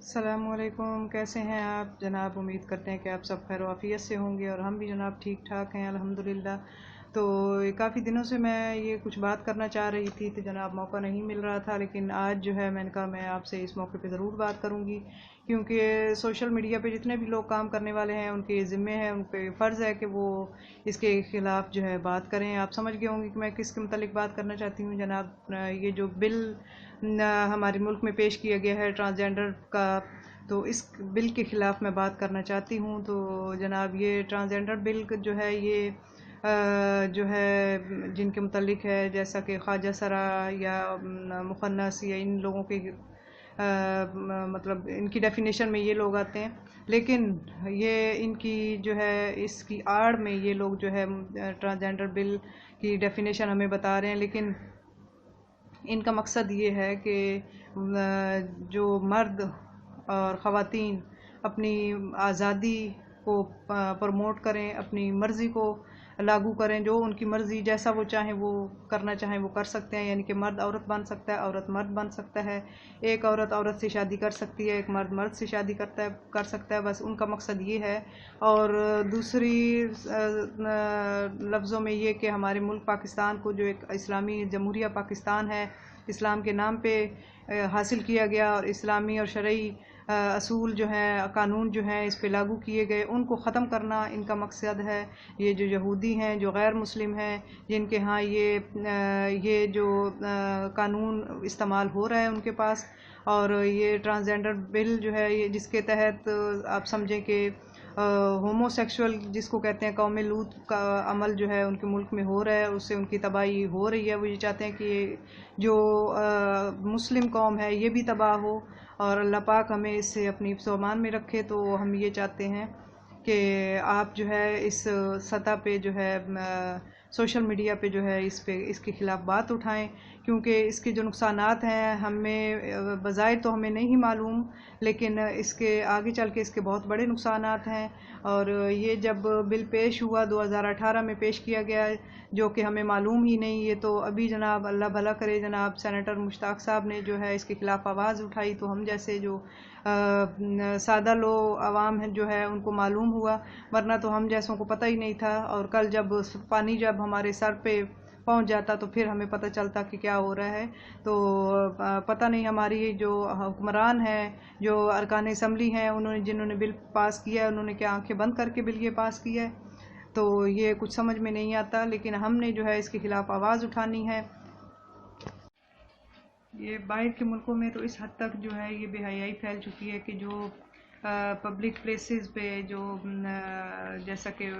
السلام علیکم، کیسے ہیں آپ جناب؟ امید کرتے ہیں کہ آپ سب خیر و عافیت سے ہوں گے اور ہم بھی جناب ٹھیک ٹھاک ہیں الحمدللہ۔ تو کافی دنوں سے میں یہ کچھ بات کرنا چاہ رہی تھی تو جناب موقع نہیں مل رہا تھا، لیکن آج جو ہے میں نے کہا میں آپ سے اس موقع پہ ضرور بات کروں گی، کیونکہ سوشل میڈیا پہ جتنے بھی لوگ کام کرنے والے ہیں ان کے ذمے ہیں، ان پہ فرض ہے کہ وہ اس کے خلاف جو ہے بات کریں۔ آپ سمجھ گئے ہوں گے کہ میں کس کے متعلق بات کرنا چاہتی ہوں جناب۔ یہ جو بل ہمارے ملک میں پیش کیا گیا ہے ٹرانسجینڈر کا، تو اس بل کے خلاف میں بات کرنا چاہتی ہوں۔ تو جناب یہ ٹرانسجینڈر بل جو ہے یہ جو ہے جن کے متعلق ہے، جیسا کہ خواجہ سرا یا مخنث یا ان لوگوں کے مطلب ان کی ڈیفینیشن میں یہ لوگ آتے ہیں، لیکن یہ ان کی جو ہے اس کی آڑ میں یہ لوگ جو ہے ٹرانسجینڈر بل کی ڈیفینیشن ہمیں بتا رہے ہیں، لیکن ان کا مقصد یہ ہے کہ جو مرد اور خواتین اپنی آزادی کو پروموٹ کریں، اپنی مرضی کو لاگو کریں، جو ان کی مرضی جیسا وہ چاہیں وہ کرنا چاہیں وہ کر سکتے ہیں، یعنی کہ مرد عورت بن سکتا ہے، عورت مرد بن سکتا ہے، ایک عورت عورت سے شادی کر سکتی ہے، ایک مرد مرد سے شادی کر سکتا ہے، بس ان کا مقصد یہ ہے۔ اور دوسری لفظوں میں یہ کہ ہمارے ملک پاکستان کو جو ایک اسلامی جمہوریہ پاکستان ہے، اسلام کے نام پہ حاصل کیا گیا، اور اسلامی اور شرعی اصول جو ہیں، قانون جو ہیں اس پہ لاگو کیے گئے، ان کو ختم کرنا ان کا مقصد ہے۔ یہ جو یہودی ہیں، جو غیر مسلم ہیں، جن کے ہاں یہ جو قانون استعمال ہو رہا ہے ان کے پاس، اور یہ ٹرانسجینڈر بل جو ہے یہ جس کے تحت آپ سمجھیں کہ ہومو سیکشول جس کو کہتے ہیں، قوم لوط کا عمل جو ہے ان کے ملک میں ہو رہا ہے، اس سے ان کی تباہی ہو رہی ہے۔ وہ یہ چاہتے ہیں کہ جو مسلم قوم ہے یہ بھی تباہ ہو، اور اللہ پاک ہمیں اس سے اپنی حفظ و امان میں رکھے۔ تو ہم یہ چاہتے ہیں کہ آپ جو ہے اس سطح پہ جو ہے سوشل میڈیا پہ جو ہے اس کے خلاف بات اٹھائیں، کیونکہ اس کے جو نقصانات ہیں ہمیں بظاہر تو ہمیں نہیں معلوم، لیکن اس کے آگے چل کے اس کے بہت بڑے نقصانات ہیں۔ اور یہ جب بل پیش ہوا 2018 میں پیش کیا گیا، جو کہ ہمیں معلوم ہی نہیں، یہ تو ابھی جناب اللہ بھلا کرے جناب سینیٹر مشتاق صاحب نے جو ہے اس کے خلاف آواز اٹھائی، تو ہم جیسے جو سادہ لوگ عوام ہیں جو ہے ان کو معلوم ہوا، ورنہ تو ہم جیسوں کو پتہ ہی نہیں تھا۔ اور کل جب پانی جب ہمارے سر پہ پہنچ جاتا تو پھر ہمیں پتہ چلتا کہ کیا ہو رہا ہے۔ تو پتہ نہیں ہماری جو حکمران ہیں، جو ارکان اسمبلی ہیں، جنہوں نے بل پاس کیا ہے، انہوں نے کیا آنکھیں بند کر کے بل یہ پاس کیا ہے؟ تو یہ کچھ سمجھ میں نہیں آتا، لیکن ہم نے جو ہے اس کے خلاف آواز اٹھانی ہے۔ یہ باہر کے ملکوں میں تو اس حد تک جو ہے یہ بے حیائی پھیل چکی ہے کہ جو پبلک پلیسز پہ جو جیسا کہ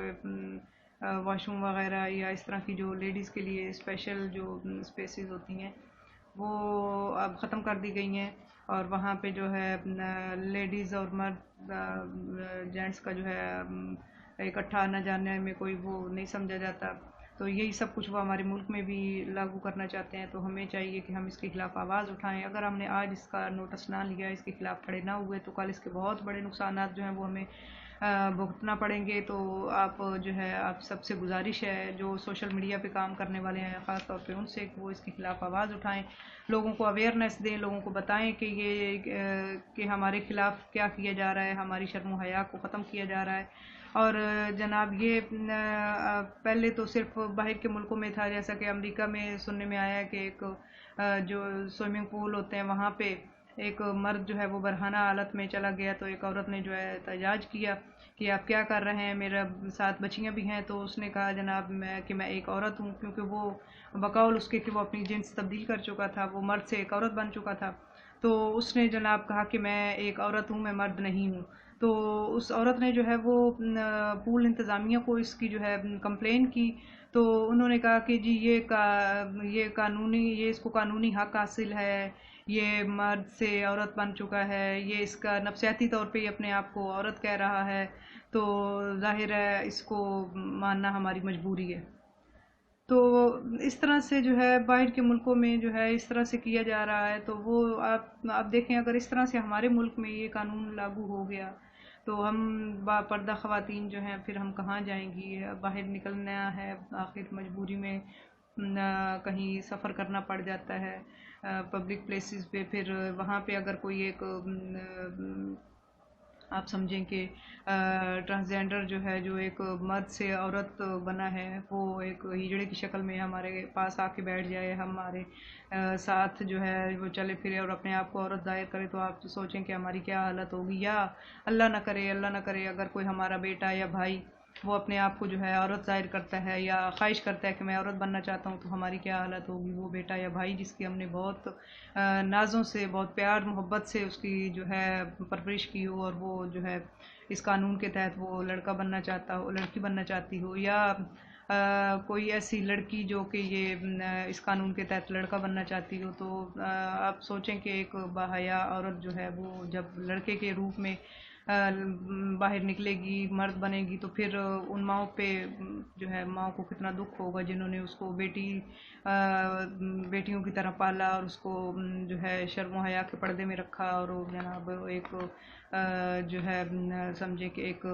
واش روم وغیرہ یا اس طرح کی جو لیڈیز کے لیے اسپیشل جو اسپیسز ہوتی ہیں وہ اب ختم کر دی گئی ہیں، اور وہاں پہ جو ہے لیڈیز اور مرد جینٹس کا جو ہے اکٹھا نہ جانے میں کوئی وہ نہیں سمجھا جاتا۔ تو یہی سب کچھ وہ ہمارے ملک میں بھی لاگو کرنا چاہتے ہیں، تو ہمیں چاہیے کہ ہم اس کے خلاف آواز اٹھائیں۔ اگر ہم نے آج اس کا نوٹس نہ لیا، اس کے خلاف کھڑے نہ ہوئے، تو کل اس کے بہت بڑے نقصانات جو ہیں وہ ہمیں بھگتنا پڑیں گے۔ تو آپ جو ہے آپ سب سے گزارش ہے جو سوشل میڈیا پہ کام کرنے والے ہیں، خاص طور پہ ان سے کہ وہ اس کے خلاف آواز اٹھائیں، لوگوں کو اویئرنیس دیں، لوگوں کو بتائیں کہ یہ کہ ہمارے خلاف کیا کیا جا رہا ہے، ہماری شرم و حیا کو ختم کیا جا رہا ہے۔ اور جناب یہ پہلے تو صرف باہر کے ملکوں میں تھا، جیسا کہ امریکہ میں سننے میں آیا ہے کہ ایک جو سوئمنگ پول ہوتے ہیں وہاں پہ ایک مرد جو ہے وہ برہنہ حالت میں چلا گیا، تو ایک عورت نے جو ہے احتجاج کیا کہ آپ کیا کر رہے ہیں، میرا ساتھ بچیاں بھی ہیں۔ تو اس نے کہا جناب میں ایک عورت ہوں، کیونکہ وہ بقول اس کے کہ وہ اپنی جنس تبدیل کر چکا تھا، وہ مرد سے ایک عورت بن چکا تھا۔ تو اس نے جناب کہا کہ میں ایک عورت ہوں، میں مرد نہیں ہوں۔ تو اس عورت نے جو ہے وہ پول انتظامیہ کو اس کی جو ہے کمپلین کی، تو انہوں نے کہا کہ جی یہ قانونی، یہ اس کو قانونی حق حاصل ہے، یہ مرد سے عورت بن چکا ہے، یہ اس کا نفسیاتی طور پہ یہ اپنے آپ کو عورت کہہ رہا ہے، تو ظاہر ہے اس کو ماننا ہماری مجبوری ہے۔ تو اس طرح سے جو ہے باہر کے ملکوں میں جو ہے اس طرح سے کیا جا رہا ہے، تو وہ آپ دیکھیں اگر اس طرح سے ہمارے ملک میں یہ قانون لاگو ہو گیا تو ہم با پردہ خواتین جو ہیں پھر ہم کہاں جائیں گی؟ باہر نکلنا ہے آخر مجبوری میں، کہیں سفر کرنا پڑ جاتا ہے پبلک پلیسز پہ، پھر وہاں پہ اگر کوئی ایک آپ سمجھیں کہ ٹرانسجینڈر جو ہے، جو ایک مرد سے عورت بنا ہے، وہ ایک ہجڑے کی شکل میں ہمارے پاس آ کے بیٹھ جائے، ہمارے ساتھ جو ہے وہ چلے پھرے اور اپنے آپ کو عورت ظاہر کرے، تو آپ سوچیں کہ ہماری کیا حالت ہوگی. یا اللہ نہ کرے اگر کوئی ہمارا بیٹا یا بھائی وہ اپنے آپ کو جو ہے عورت ظاہر کرتا ہے یا خواہش کرتا ہے کہ میں عورت بننا چاہتا ہوں، تو ہماری کیا حالت ہوگی. وہ بیٹا یا بھائی جس کی ہم نے بہت نازوں سے، بہت پیار محبت سے اس کی جو ہے پرورش کی ہو، اور وہ جو ہے اس قانون کے تحت وہ لڑکا بننا چاہتا ہو، لڑکی بننا چاہتی ہو، یا کوئی ایسی لڑکی جو کہ یہ اس قانون کے تحت لڑکا بننا چاہتی ہو، تو آپ سوچیں کہ ایک باحیا عورت جو ہے وہ جب لڑکے کے روپ میں باہر نکلے گی، مرد بنے گی، تو پھر ان ماؤں پہ جو ہے ماؤں کو کتنا دکھ ہوگا جنہوں نے اس کو بیٹیوں کی طرح پالا اور اس کو جو ہے شرم و حیا کے پردے میں رکھا، اور جناب ایک جو ہے سمجھے کہ ایک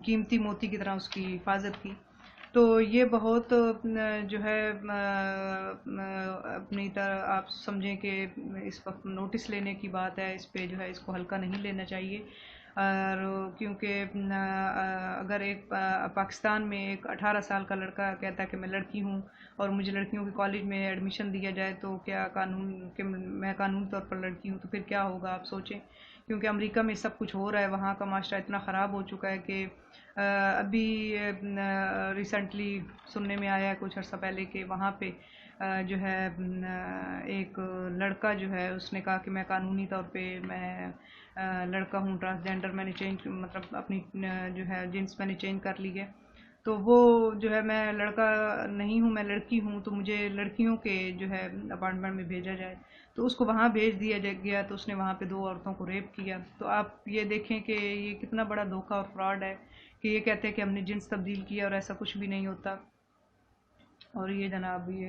قیمتی موتی کی طرح اس کی حفاظت کی. تو یہ بہت جو ہے اپنی طرح آپ سمجھیں کہ اس وقت نوٹس لینے کی بات ہے، اس پہ جو ہے اس کو ہلکا نہیں لینا چاہیے. اور کیونکہ اگر ایک پاکستان میں ایک 18 سال کا لڑکا کہتا ہے کہ میں لڑکی ہوں اور مجھے لڑکیوں کے کالج میں ایڈمیشن دیا جائے، تو کیا قانون کہ میں قانونی طور پر لڑکی ہوں، تو پھر کیا ہوگا آپ سوچیں. کیونکہ امریکہ میں سب کچھ ہو رہا ہے، وہاں کا معاشرہ اتنا خراب ہو چکا ہے کہ ابھی ریسنٹلی سننے میں آیا ہے کچھ عرصہ پہلے کہ وہاں پہ جو ہے ایک لڑکا جو ہے اس نے کہا کہ میں قانونی طور پہ میں لڑکا ہوں، ٹرانسجینڈر میں نے چینج، مطلب اپنی جو ہے جنس میں نے چینج کر لی ہے، تو وہ جو ہے میں لڑکا نہیں ہوں، میں لڑکی ہوں، تو مجھے لڑکیوں کے جو ہے اپارٹمنٹ میں بھیجا جائے. تو اس کو وہاں بھیج دیا گیا، تو اس نے وہاں پہ 2 عورتوں کو ریپ کیا. تو آپ یہ دیکھیں کہ یہ کتنا بڑا دھوکہ اور فراڈ ہے کہ یہ کہتے ہیں کہ ہم نے جنس تبدیل کیا، اور ایسا کچھ بھی نہیں ہوتا. اور یہ جناب یہ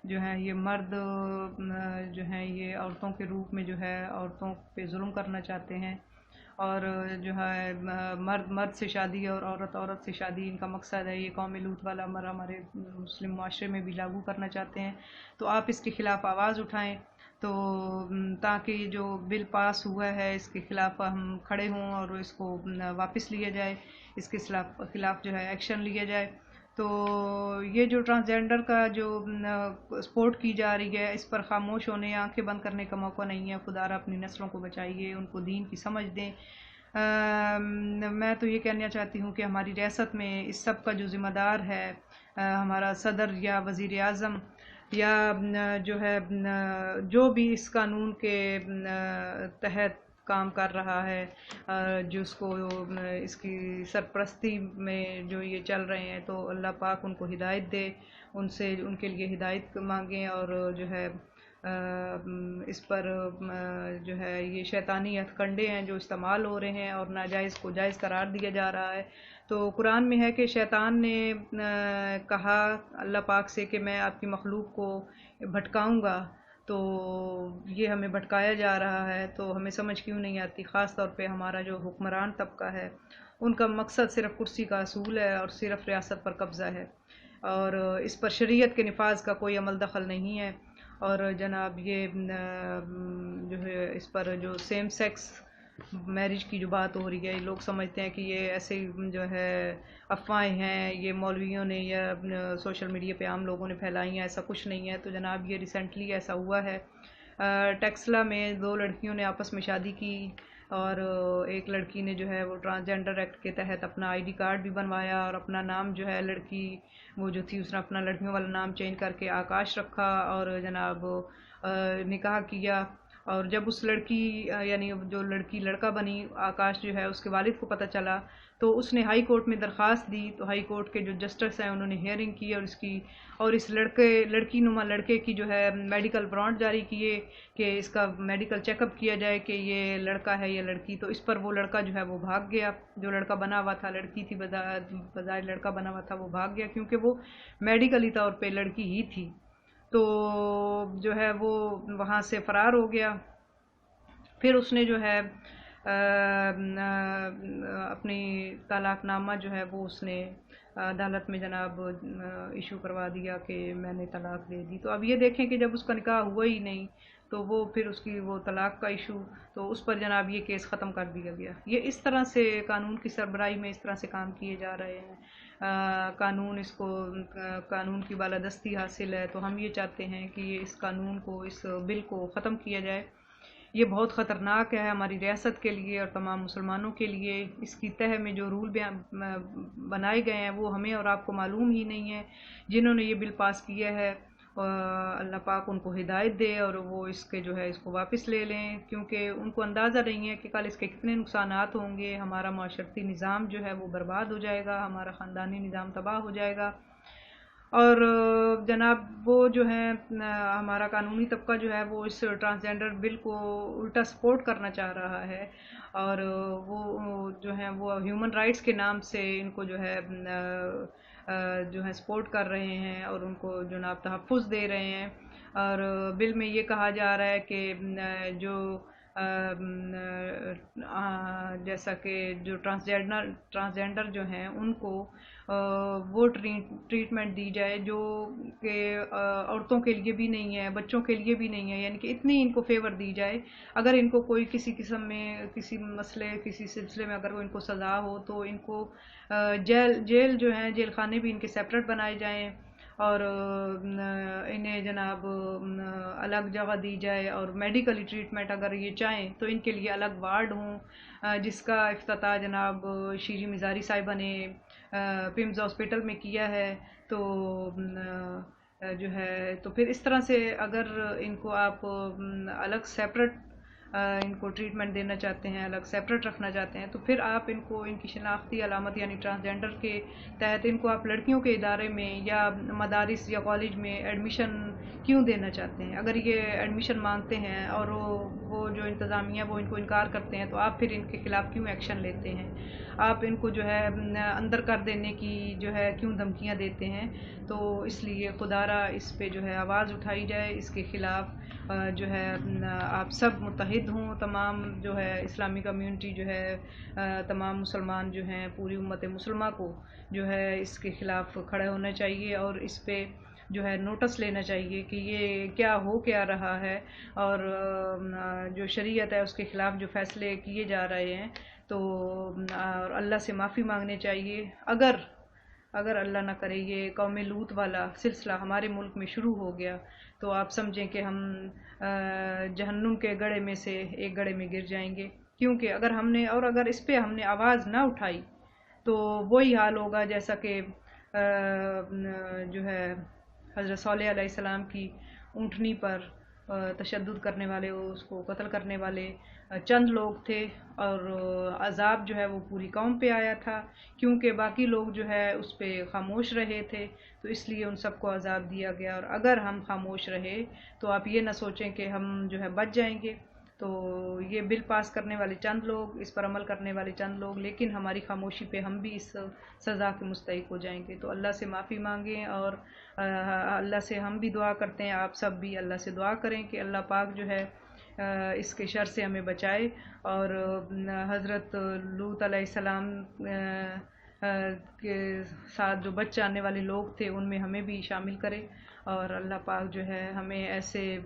جو ہے یہ مرد جو ہیں یہ عورتوں کے روپ میں جو ہے عورتوں پہ ظلم کرنا چاہتے ہیں، اور جو ہے مرد مرد سے شادی اور عورت عورت سے شادی ان کا مقصد ہے. یہ قوم لوط والا امر ہمارے مسلم معاشرے میں بھی لاگو کرنا چاہتے ہیں. تو آپ اس کے خلاف آواز اٹھائیں، تو تاکہ یہ جو بل پاس ہوا ہے اس کے خلاف ہم کھڑے ہوں اور اس کو واپس لیا جائے، اس کے خلاف جو ہے ایکشن لیا جائے. تو یہ جو ٹرانسجینڈر کا جو سپورٹ کی جا رہی ہے، اس پر خاموش ہونے، آنکھیں بند کرنے کا موقع نہیں ہے. خدا را اپنی نسلوں کو بچائیے، ان کو دین کی سمجھ دیں. میں تو یہ کہنا چاہتی ہوں کہ ہماری ریاست میں اس سب کا جو ذمہ دار ہے ہمارا صدر یا وزیر اعظم یا جو ہے جو بھی اس قانون کے تحت کام کر رہا ہے، جو اس کو اس کی سرپرستی میں جو یہ چل رہے ہیں، تو اللہ پاک ان کو ہدایت دے، ان سے ان کے لیے ہدایت مانگیں. اور جو ہے اس پر جو ہے یہ شیطانی ہتھ کنڈے ہیں جو استعمال ہو رہے ہیں، اور ناجائز کو جائز قرار دیا جا رہا ہے. تو قرآن میں ہے کہ شیطان نے کہا اللہ پاک سے کہ میں آپ کی مخلوق کو بھٹکاؤں گا. تو یہ ہمیں بھٹکایا جا رہا ہے، تو ہمیں سمجھ کیوں نہیں آتی. خاص طور پہ ہمارا جو حکمران طبقہ ہے، ان کا مقصد صرف کرسی کا اصول ہے اور صرف ریاست پر قبضہ ہے، اور اس پر شریعت کے نفاذ کا کوئی عمل دخل نہیں ہے. اور جناب یہ جو ہے اس پر جو سیم سیکس میرج کی جو بات ہو رہی ہے، لوگ سمجھتے ہیں کہ یہ ایسے جو ہے افواہیں ہیں، یہ مولویوں نے یا سوشل میڈیا پہ عام لوگوں نے پھیلائی ہیں. ایسا کچھ نہیں ہے. تو جناب یہ ریسنٹلی ایسا ہوا ہے، ٹیکسلا میں 2 لڑکیوں نے آپس میں شادی کی، اور ایک لڑکی نے جو ہے وہ ٹرانسجینڈر ایکٹ کے تحت اپنا آئی ڈی کارڈ بھی بنوایا، اور اپنا نام جو ہے لڑکی وہ جو تھی اس نے اپنا لڑکیوں والا نام چینج کر کے آکاش رکھا، اور جناب نکاح کیا. اور جب اس لڑکی یعنی جو لڑکی لڑکا بنی، آکاش جو ہے اس کے والد کو پتہ چلا، تو اس نے ہائی کورٹ میں درخواست دی. تو ہائی کورٹ کے جو جسٹس ہیں انہوں نے ہیئرنگ کی، اور اس لڑکی نما لڑکے کی جو ہے میڈیکل وارنٹ جاری کیے کہ اس کا میڈیکل چیک اپ کیا جائے کہ یہ لڑکا ہے یا لڑکی. تو اس پر وہ لڑکا جو ہے وہ بھاگ گیا، جو لڑکا بنا ہوا تھا، لڑکی تھی بظاہر لڑکا بنا ہوا تھا، وہ بھاگ گیا کیونکہ وہ میڈیکلی طور پہ لڑکی ہی تھی. تو جو ہے وہ وہاں سے فرار ہو گیا. پھر اس نے جو ہے اپنی طلاق نامہ جو ہے وہ اس نے عدالت میں جناب ایشو کروا دیا کہ میں نے طلاق دے دی. تو اب یہ دیکھیں کہ جب اس کا نکاح ہوا ہی نہیں تو وہ پھر اس کی وہ طلاق کا ایشو، تو اس پر جناب یہ کیس ختم کر دیا گیا. یہ اس طرح سے قانون کی سربراہی میں اس طرح سے کام کیے جا رہے ہیں. قانون کی بالادستی حاصل ہے، تو ہم یہ چاہتے ہیں کہ یہ اس قانون کو، اس بل کو ختم کیا جائے. یہ بہت خطرناک ہے ہماری ریاست کے لیے اور تمام مسلمانوں کے لیے. اس کی تہ میں جو رول بنائے گئے ہیں وہ ہمیں اور آپ کو معلوم ہی نہیں ہے. جنہوں نے یہ بل پاس کیا ہے اللہ پاک ان کو ہدایت دے اور وہ اس کے جو ہے اس کو واپس لے لیں، کیونکہ ان کو اندازہ نہیں ہے کہ کل اس کے کتنے نقصانات ہوں گے. ہمارا معاشرتی نظام جو ہے وہ برباد ہو جائے گا، ہمارا خاندانی نظام تباہ ہو جائے گا. اور جناب وہ جو ہے ہمارا قانونی طبقہ جو ہے وہ اس ٹرانسجینڈر بل کو الٹا سپورٹ کرنا چاہ رہا ہے، اور وہ جو ہے وہ ہیومن رائٹس کے نام سے ان کو جو ہے سپورٹ کر رہے ہیں اور ان کو جناب تحفظ دے رہے ہیں. اور بل میں یہ کہا جا رہا ہے کہ جو جیسا کہ جو ٹرانسجینڈر جو ہیں ان کو وہ ٹریٹمنٹ دی جائے جو کہ عورتوں کے لیے بھی نہیں ہے، بچوں کے لیے بھی نہیں ہے. یعنی کہ اتنی ان کو فیور دی جائے، اگر ان کو کوئی کسی قسم میں کسی مسئلے کسی سلسلے میں اگر ان کو سزا ہو تو ان کو جیل جو ہیں جیل خانے بھی ان کے سیپریٹ بنائے جائیں، اور انہیں جناب الگ جگہ دی جائے. اور میڈیکلی ٹریٹمنٹ اگر یہ چاہیں تو ان کے لیے الگ وارڈ ہوں، جس کا افتتاح جناب شیریں مزاری صاحبہ نے پمز ہاسپٹل میں کیا ہے. تو جو ہے تو پھر اس طرح سے اگر ان کو آپ الگ سیپریٹ ان کو ٹریٹمنٹ دینا چاہتے ہیں، الگ سیپریٹ رکھنا چاہتے ہیں، تو پھر آپ ان کو ان کی شناختی علامت یعنی ٹرانسجینڈر کے تحت ان کو آپ لڑکیوں کے ادارے میں یا مدارس یا کالج میں ایڈمیشن کیوں دینا چاہتے ہیں؟ اگر یہ ایڈمیشن مانگتے ہیں اور وہ جو انتظامیہ وہ ان کو انکار کرتے ہیں تو آپ پھر ان کے خلاف کیوں ایکشن لیتے ہیں؟ آپ ان کو جو ہے اندر کر دینے کی جو ہے کیوں دھمکیاں دیتے ہیں؟ تو اس لیے خدا را اس پہ جو ہے آواز اٹھائی جائے، اس کے خلاف جو ہے آپ سب متحد ہوں. تمام جو ہے اسلامی کمیونٹی جو ہے تمام مسلمان جو ہیں پوری امت مسلمہ کو جو ہے اس کے خلاف کھڑے ہونا چاہیے اور اس پہ جو ہے نوٹس لینا چاہیے کہ یہ کیا رہا ہے، اور جو شریعت ہے اس کے خلاف جو فیصلے کیے جا رہے ہیں تو اور اللہ سے معافی مانگنے چاہیے. اگر اللہ نہ کرے یہ قوم لوط والا سلسلہ ہمارے ملک میں شروع ہو گیا تو آپ سمجھیں کہ ہم جہنم کے گڑھے میں سے ایک گڑھے میں گر جائیں گے. کیونکہ اگر اس پہ ہم نے آواز نہ اٹھائی تو وہی حال ہوگا جیسا کہ جو ہے حضرت صالح علیہ السلام کی اونٹنی پر تشدد کرنے والے، اس کو قتل کرنے والے چند لوگ تھے، اور عذاب جو ہے وہ پوری قوم پہ آیا تھا کیونکہ باقی لوگ جو ہے اس پہ خاموش رہے تھے، تو اس لیے ان سب کو عذاب دیا گیا. اور اگر ہم خاموش رہے تو آپ یہ نہ سوچیں کہ ہم جو ہے بچ جائیں گے. تو یہ بل پاس کرنے والے چند لوگ، اس پر عمل کرنے والے چند لوگ، لیکن ہماری خاموشی پہ ہم بھی اس سزا کے مستحق ہو جائیں گے. تو اللہ سے معافی مانگیں اور اللہ سے ہم بھی دعا کرتے ہیں، آپ سب بھی اللہ سے دعا کریں کہ اللہ پاک جو ہے اس کے شر سے ہمیں بچائے، اور حضرت لوط علیہ السلام کے ساتھ جو بچ جانے والے لوگ تھے ان میں ہمیں بھی شامل کرے، اور اللہ پاک جو ہے ہمیں ایسے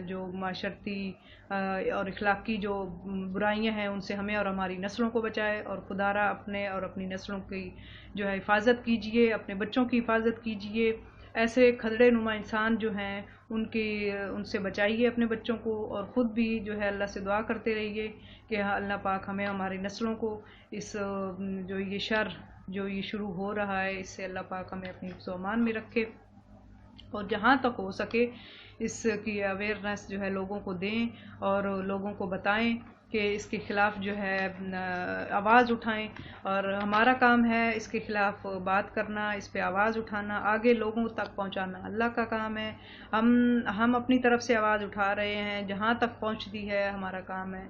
جو معاشرتی اور اخلاقی جو برائیاں ہیں ان سے ہمیں اور ہماری نسلوں کو بچائے. اور خدا را اپنے اور اپنی نسلوں کی جو ہے حفاظت کیجئے، اپنے بچوں کی حفاظت کیجئے. ایسے کھدڑے نما انسان جو ہیں ان سے بچائیے اپنے بچوں کو، اور خود بھی جو ہے اللہ سے دعا کرتے رہیے کہ اللہ پاک ہمیں ہماری نسلوں کو اس جو یہ شر جو یہ شروع ہو رہا ہے اس سے اللہ پاک ہمیں اپنی حفظ و امان میں رکھے، اور جہاں تک ہو سکے اس کی اویئرنیس جو ہے لوگوں کو دیں اور لوگوں کو بتائیں کہ اس کے خلاف جو ہے آواز اٹھائیں. اور ہمارا کام ہے اس کے خلاف بات کرنا، اس پہ آواز اٹھانا، آگے لوگوں تک پہنچانا اللہ کا کام ہے. ہم اپنی طرف سے آواز اٹھا رہے ہیں، جہاں تک پہنچتی ہے ہمارا کام ہے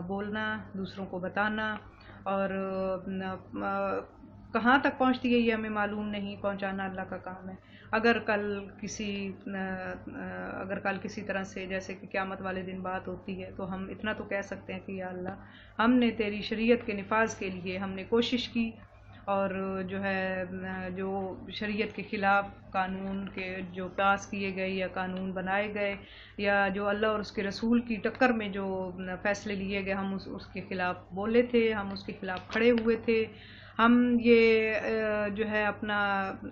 بولنا، دوسروں کو بتانا، اور کہاں تک پہنچتی ہے یہ ہمیں معلوم نہیں، پہنچانا اللہ کا کام ہے. اگر کل کسی طرح سے جیسے کہ قیامت والے دن بات ہوتی ہے تو ہم اتنا تو کہہ سکتے ہیں کہ یا اللہ ہم نے تیری شریعت کے نفاذ کے لیے ہم نے کوشش کی اور جو ہے جو شریعت کے خلاف قانون کے جو پاس کیے گئے یا قانون بنائے گئے یا جو اللہ اور اس کے رسول کی ٹکر میں جو فیصلے لیے گئے، ہم اس کے خلاف بولے تھے، ہم اس کے خلاف کھڑے ہوئے تھے. ہم یہ جو ہے اپنا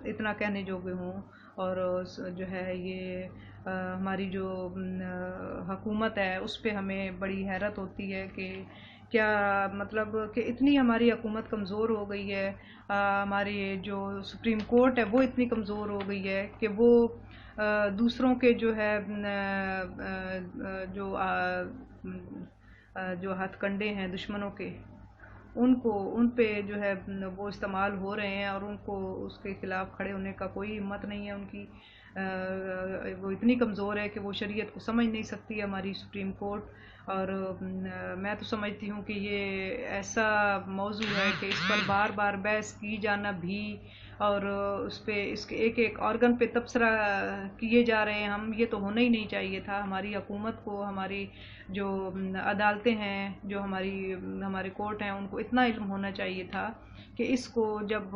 اتنا کہنے جوگے ہوں. اور جو ہے یہ ہماری جو حکومت ہے اس پہ ہمیں بڑی حیرت ہوتی ہے کہ کیا مطلب کہ اتنی ہماری حکومت کمزور ہو گئی ہے. ہماری جو سپریم کورٹ ہے وہ اتنی کمزور ہو گئی ہے کہ وہ دوسروں کے جو ہے جو ہتھ کنڈے ہیں دشمنوں کے، ان پہ جو ہے وہ استعمال ہو رہے ہیں، اور ان کو اس کے خلاف کھڑے ہونے کا کوئی ہمت نہیں ہے ان کی. وہ اتنی کمزور ہے کہ وہ شریعت کو سمجھ نہیں سکتی ہماری سپریم کورٹ. اور میں تو سمجھتی ہوں کہ یہ ایسا موضوع ہے کہ اس پر بار بار بحث کی جانا بھی، اور اس پہ اس کے ایک ایک آرگن پہ تبصرہ کیے جا رہے ہیں. ہم یہ تو ہونا ہی نہیں چاہیے تھا. ہماری حکومت کو، ہماری جو عدالتیں ہیں، جو ہمارے کورٹ ہیں، ان کو اتنا علم ہونا چاہیے تھا کہ اس کو جب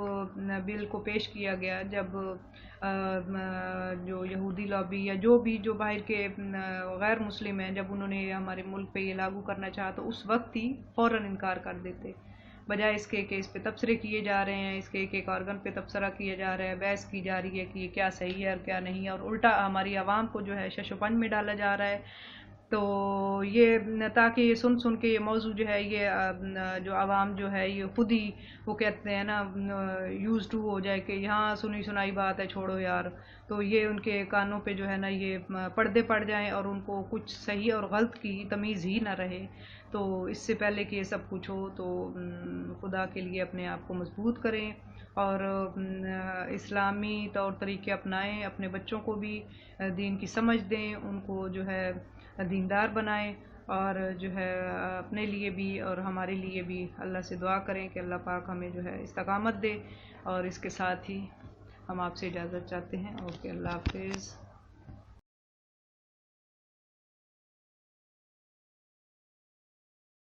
بل کو پیش کیا گیا، جب جو یہودی لابی یا جو باہر کے غیر مسلم ہیں، جب انہوں نے ہمارے ملک پہ یہ لاگو کرنا چاہا تو اس وقت ہی فوراً انکار کر دیتے، بجائے اس کے کہ اس پہ تبصرے کیے جا رہے ہیں، اس کے ایک ایک آرگن پہ تبصرہ کیا جا رہا ہے، بحث کی جا رہی ہے کہ یہ کیا صحیح ہے اور کیا نہیں، اور الٹا ہماری عوام کو جو ہے شش و پنج میں ڈالا جا رہا ہے. تو یہ تاکہ یہ سن کے یہ موضوع جو ہے، یہ جو عوام جو ہے یہ خود ہی وہ کہتے ہیں نا یوز ٹو ہو جائے کہ یہاں سنی سنائی بات ہے چھوڑو یار. تو یہ ان کے کانوں پہ جو ہے نا یہ پردے پڑ جائیں اور ان کو کچھ صحیح اور غلط کی تمیز ہی نہ رہے. تو اس سے پہلے کہ یہ سب کچھ ہو تو خدا کے لیے اپنے آپ کو مضبوط کریں اور اسلامی طور طریقے اپنائیں، اپنے بچوں کو بھی دین کی سمجھ دیں، ان کو جو ہے دیندار بنائیں، اور جو ہے اپنے لیے بھی اور ہمارے لیے بھی اللہ سے دعا کریں کہ اللہ پاک ہمیں جو ہے استقامت دے. اور اس کے ساتھ ہی ہم آپ سے اجازت چاہتے ہیں. اوکے، اللہ حافظ.